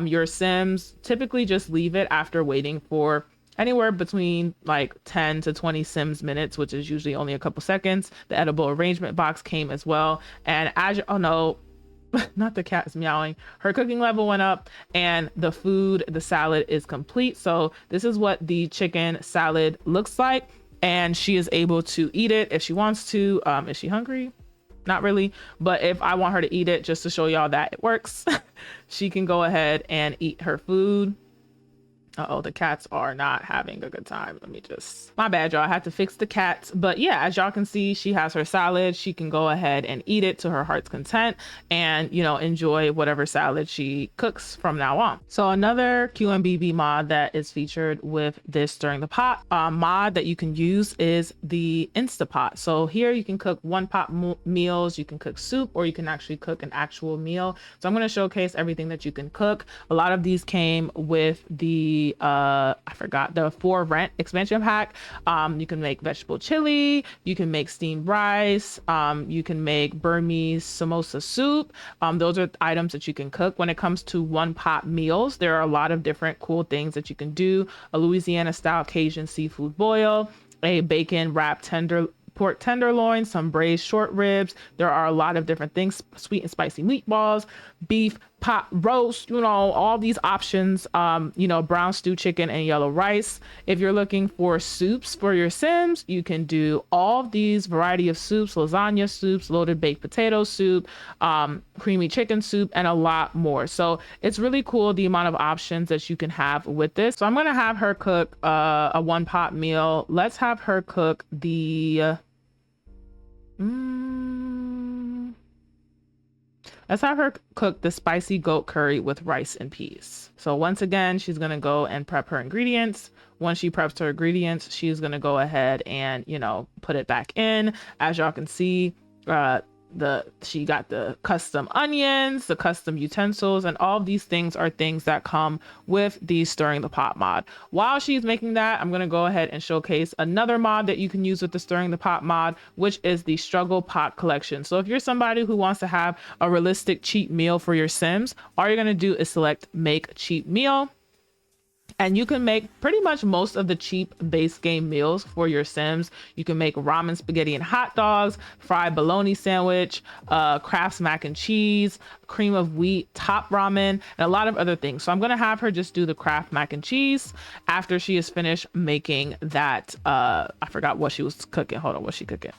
Your Sims typically just leave it after waiting for anywhere between like 10 to 20 Sims minutes, which is usually only a couple seconds. The edible arrangement box came as well. And as you, oh no, not the cat's meowing, her cooking level went up, and the salad is complete. So this is what the chicken salad looks like. And she is able to eat it if she wants to. Is she hungry? Not really. But if I want her to eat it, just to show y'all that it works, she can go ahead and eat her food. Uh-oh, the cats are not having a good time. Let me just, my bad, y'all. I had to fix the cats. But yeah, as y'all can see, she has her salad. She can go ahead and eat it to her heart's content and, you know, enjoy whatever salad she cooks from now on. So another QMBiBi mod that is featured with this Stirring the Pot mod that you can use is the Instapot. So here you can cook one pot meals, you can cook soup, or you can actually cook an actual meal. So I'm going to showcase everything that you can cook. A lot of these came with the I forgot, the For Rent expansion pack. You can make vegetable chili, you can make steamed rice, you can make Burmese samosa soup. Those are items that you can cook. When it comes to one pot meals, there are a lot of different cool things that you can do. A Louisiana style Cajun seafood boil, a bacon wrapped pork tenderloin, some braised short ribs. There are a lot of different things, sweet and spicy meatballs, beef pot roast, you know, all these options, you know, brown stew chicken and yellow rice. If you're looking for soups for your Sims, you can do all these variety of soups, lasagna soups, loaded baked potato soup, creamy chicken soup, and a lot more. So it's really cool the amount of options that you can have with this. So I'm going to have her cook a one pot meal. Let's have her cook the let's have her cook the spicy goat curry with rice and peas. So once again, she's going to go and prep her ingredients. Once she preps her ingredients, she's going to go ahead and, you know, put it back in. As y'all can see, she got the custom onions, the custom utensils, and all of these things are things that come with the Stirring the Pot mod. While she's making that, I'm going to go ahead and showcase another mod that you can use with the Stirring the Pot mod, which is the Struggle Pot collection. So if you're somebody who wants to have a realistic cheap meal for your Sims, all you're going to do is select Make Cheap Meal. And you can make pretty much most of the cheap base game meals for your Sims. You can make ramen, spaghetti, and hot dogs, fried bologna sandwich, Kraft's mac and cheese, cream of wheat, top ramen, and a lot of other things. So I'm going to have her just do the Kraft mac and cheese after she is finished making that. I forgot what she was cooking. Hold on, what's she cooking?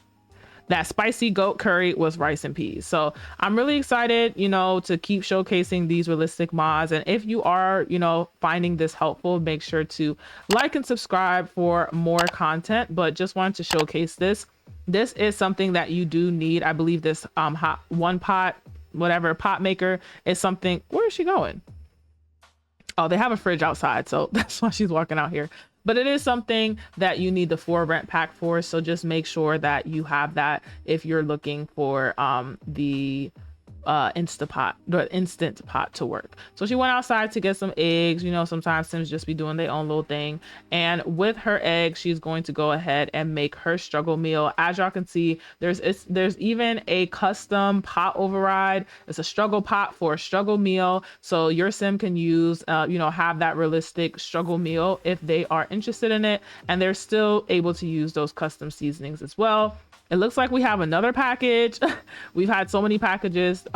That spicy goat curry was rice and peas. So I'm really excited, you know, to keep showcasing these realistic mods. And if you are, you know, finding this helpful, make sure to like and subscribe for more content. But just wanted to showcase this. This is something that you do need. I believe this hot one pot, whatever pot maker is something. Where is she going? Oh, they have a fridge outside, so that's why she's walking out here. But it is something that you need the 4 rent pack for. So just make sure that you have that if you're looking for the instant pot to work. So she went outside to get some eggs. You know, sometimes Sims just be doing their own little thing. And with her eggs, she's going to go ahead and make her struggle meal. As y'all can see, there's even a custom pot override. It's a struggle pot for a struggle meal. So your Sim can use, you know, have that realistic struggle meal if they are interested in it. And they're still able to use those custom seasonings as well. It looks like we have another package. We've had so many packages.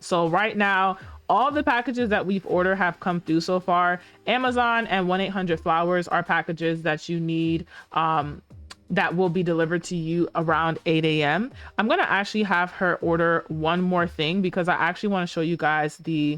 So right now, all the packages that we've ordered have come through so far. Amazon and 1-800-Flowers are packages that you need that will be delivered to you around 8 a.m. I'm going to actually have her order one more thing because I actually want to show you guys the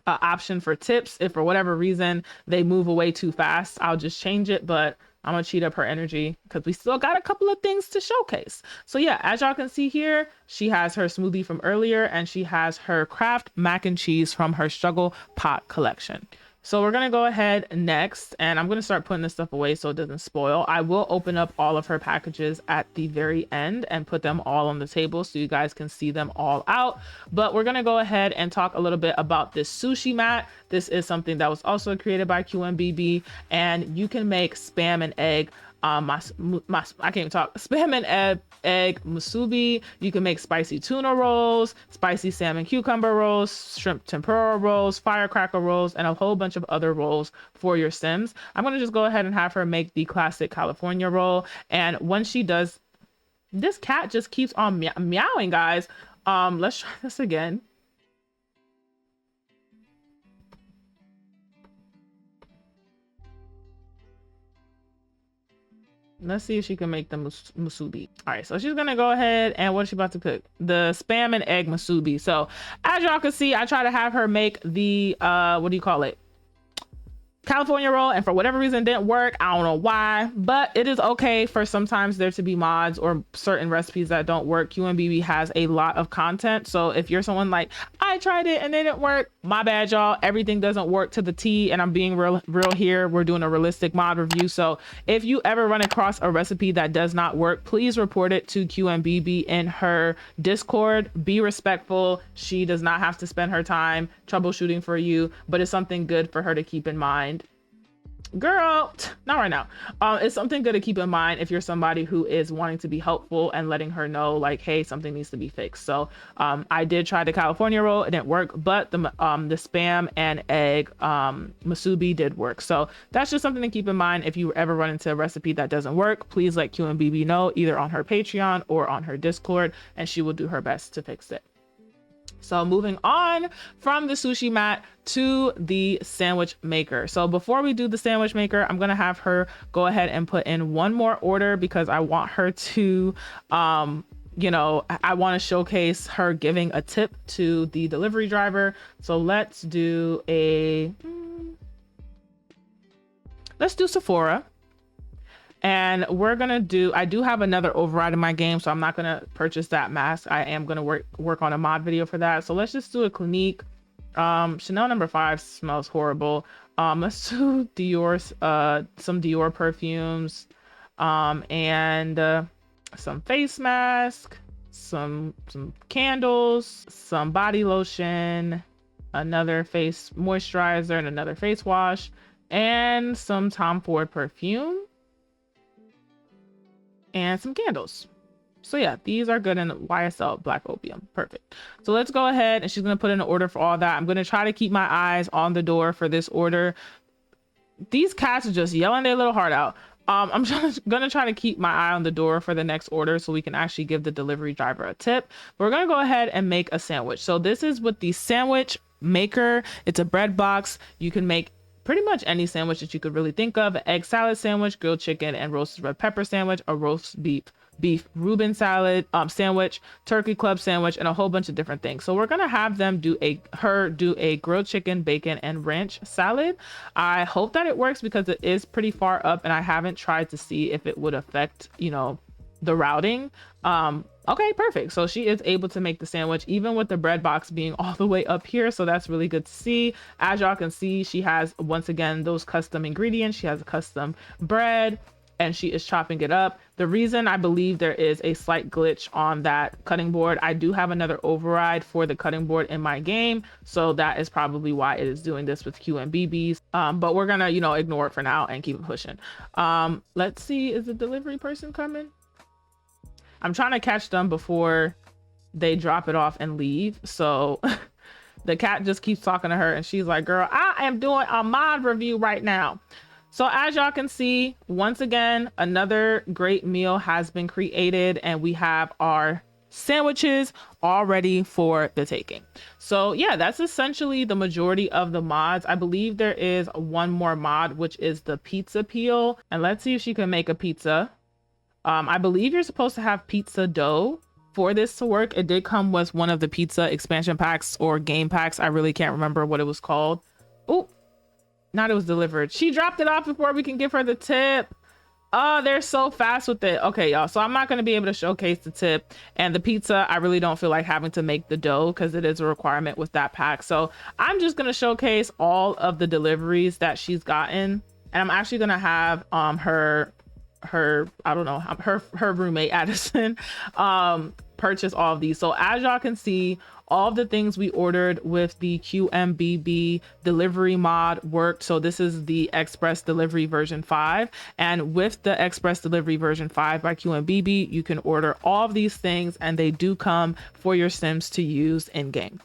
option for tips. If for whatever reason they move away too fast, I'll just change it. But I'm gonna cheat up her energy because we still got a couple of things to showcase. So yeah, as y'all can see here, she has her smoothie from earlier and she has her Kraft mac and cheese from her Struggle Pot collection. So we're gonna go ahead next and I'm gonna start putting this stuff away so it doesn't spoil. I will open up all of her packages at the very end and put them all on the table so you guys can see them all out. But we're gonna go ahead and talk a little bit about this Sushi Mat. This is something that was also created by QMBiBi and you can make spam and egg I can't even talk. Spam and egg musubi. You can make spicy tuna rolls, spicy salmon cucumber rolls, shrimp tempura rolls, firecracker rolls, and a whole bunch of other rolls for your Sims. I'm going to just go ahead and have her make the classic California roll. And when she does, this cat just keeps on meowing, guys. Let's try this again. Let's see if she can make the musubi. All right, so she's gonna go ahead and what is she about to cook? The spam and egg musubi. So as y'all can see, I try to have her make the what do you call it? California roll, and for whatever reason it didn't work. I don't know why, but it is okay for sometimes there to be mods or certain recipes that don't work. QMBiBi has a lot of content, so if you're someone like I tried it and it didn't work, my bad, y'all. Everything doesn't work to the T, and I'm being real here. We're doing a realistic mod review, so if you ever run across a recipe that does not work, please report it to QMBiBi in her Discord. Be respectful. She does not have to spend her time troubleshooting for you, but it's something good for her to keep in mind. Girl, not right now. It's something good to keep in mind if you're somebody who is wanting to be helpful and letting her know like, hey, something needs to be fixed. So I did try the California roll, it didn't work, but the spam and egg musubi did work. So that's just something to keep in mind. If you ever run into a recipe that doesn't work, please let QMBiBi know either on her Patreon or on her Discord, and she will do her best to fix it. So moving on from the Sushi Mat to the sandwich maker. So before we do the sandwich maker, I'm going to have her go ahead and put in one more order because I want her to, you know, I want to showcase her giving a tip to the delivery driver. So let's do Sephora. And we're gonna I do have another override in my game, so I'm not gonna purchase that mask. I am gonna work on a mod video for that. So let's just do a Clinique. Chanel No. 5 smells horrible. Let's do Dior, some Dior perfumes, and some face mask. some candles, some body lotion, another face moisturizer, and another face wash, and some Tom Ford perfume, and some candles. So yeah, these are good in YSL Black Opium. Perfect. So let's go ahead, and she's gonna put in an order for all that. I'm gonna try to keep my eyes on the door for this order. These cats are just yelling their little heart out. I'm gonna try to keep my eye on the door for the next order so we can actually give the delivery driver a tip. We're gonna go ahead and make a sandwich. So this is with the sandwich maker. It's a bread box. You can make pretty much any sandwich that you could really think of: an egg salad sandwich, grilled chicken and roasted red pepper sandwich, a roast beef Reuben salad sandwich, turkey club sandwich, and a whole bunch of different things. So we're gonna have them do a grilled chicken, bacon, and ranch salad. I hope that it works because it is pretty far up, and I haven't tried to see if it would affect, you know, the routing. Okay, perfect. So she is able to make the sandwich even with the bread box being all the way up here. So that's really good to see. As y'all can see, she has, once again, those custom ingredients. She has a custom bread, and she is chopping it up. The reason I believe there is a slight glitch on that cutting board, I do have another override for the cutting board in my game, so that is probably why it is doing this with QMBiBis. But we're gonna, you know, ignore it for now and keep it pushing. Let's see, is the delivery person coming? I'm trying to catch them before they drop it off and leave. So the cat just keeps talking to her, and she's like, girl, I am doing a mod review right now. So as y'all can see, once again, another great meal has been created, and we have our sandwiches all ready for the taking. So yeah, that's essentially the majority of the mods. I believe there is one more mod, which is the pizza peel. And let's see if she can make a pizza. I believe you're supposed to have pizza dough for this to work. It did come with one of the pizza expansion packs or game packs. I really can't remember what it was called. Oh, not it was delivered. She dropped it off before we can give her the tip. Oh, they're so fast with it. Okay, y'all. So I'm not going to be able to showcase the tip and the pizza. I really don't feel like having to make the dough because it is a requirement with that pack. So I'm just going to showcase all of the deliveries that she's gotten. And I'm actually going to have her roommate Addison purchase all of these. So as y'all can see, all of the things we ordered with the QMBiBi delivery mod worked. So this is the Express Delivery version 5, and with the Express Delivery version 5 by QMBiBi, you can order all of these things, and they do come for your Sims to use in game.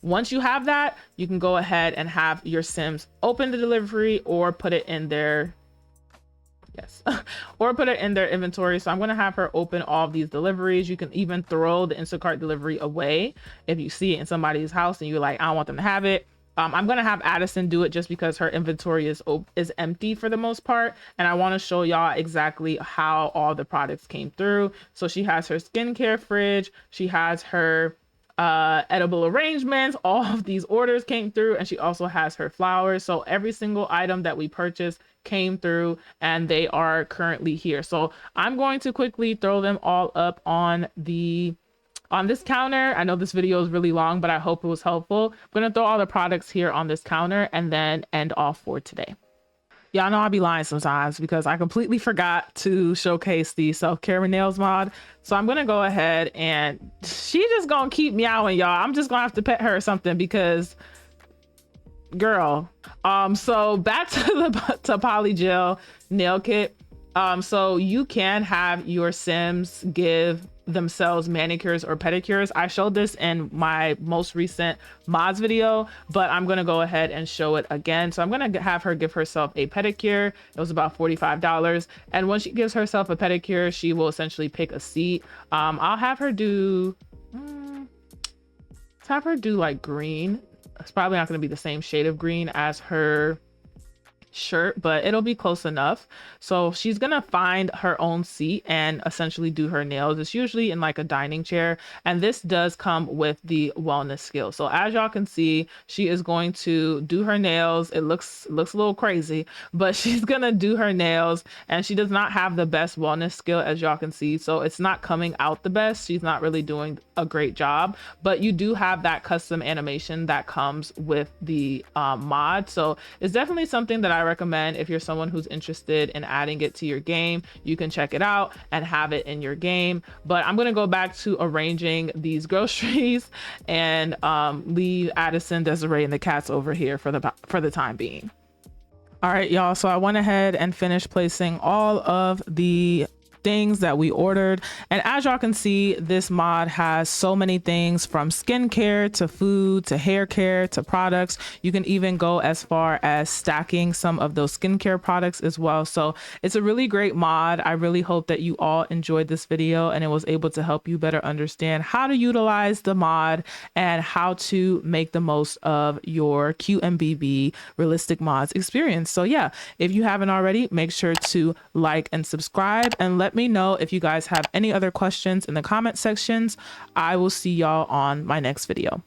Once you have that, you can go ahead and have your Sims open the delivery or put it in their or put it in their inventory. So I'm going to have her open all of these deliveries. You can even throw the Instacart delivery away if you see it in somebody's house and you're like, I don't want them to have it. I'm going to have Addison do it just because her inventory is empty for the most part, and I want to show y'all exactly how all the products came through. So she has her skincare fridge, she has her edible arrangements, all of these orders came through, and she also has her flowers. So every single item that we purchased came through, and they are currently here. So I'm going to quickly throw them all up on this counter. I know this video is really long, but I hope it was helpful. I'm gonna throw all the products here on this counter and then end off for today. Y'all know I'll be lying sometimes because I completely forgot to showcase the self-care nails mod. So I'm gonna go ahead, and she just gonna keep meowing, y'all. I'm just gonna have to pet her or something because girl. So back to the polygel nail kit. So you can have your Sims give themselves manicures or pedicures. I showed this in my most recent mods video, but I'm gonna go ahead and show it again. So I'm gonna have her give herself a pedicure. It was about $45, and when she gives herself a pedicure, she will essentially pick a seat. I'll have her do like green. It's probably not going to be the same shade of green as her shirt, but it'll be close enough. So she's gonna find her own seat and essentially do her nails. It's usually in like a dining chair, and this does come with the wellness skill. So as y'all can see, she is going to do her nails. It looks a little crazy, but she's gonna do her nails, and she does not have the best wellness skill, as y'all can see. So it's not coming out the best. She's not really doing a great job, but you do have that custom animation that comes with the mod. So it's definitely something that I I recommend if you're someone who's interested in adding it to your game. You can check it out and have it in your game. But I'm gonna go back to arranging these groceries and leave Addison, Desiree, and the cats over here for the time being. All right, y'all. So I went ahead and finished placing all of the things that we ordered, and as y'all can see, this mod has so many things from skincare to food to hair care to products. You can even go as far as stacking some of those skincare products as well. So it's a really great mod. I really hope that you all enjoyed this video and it was able to help you better understand how to utilize the mod and how to make the most of your QMBiBi realistic mods experience. So yeah, if you haven't already, make sure to like and subscribe, and let me know if you guys have any other questions in the comment sections. I will see y'all on my next video.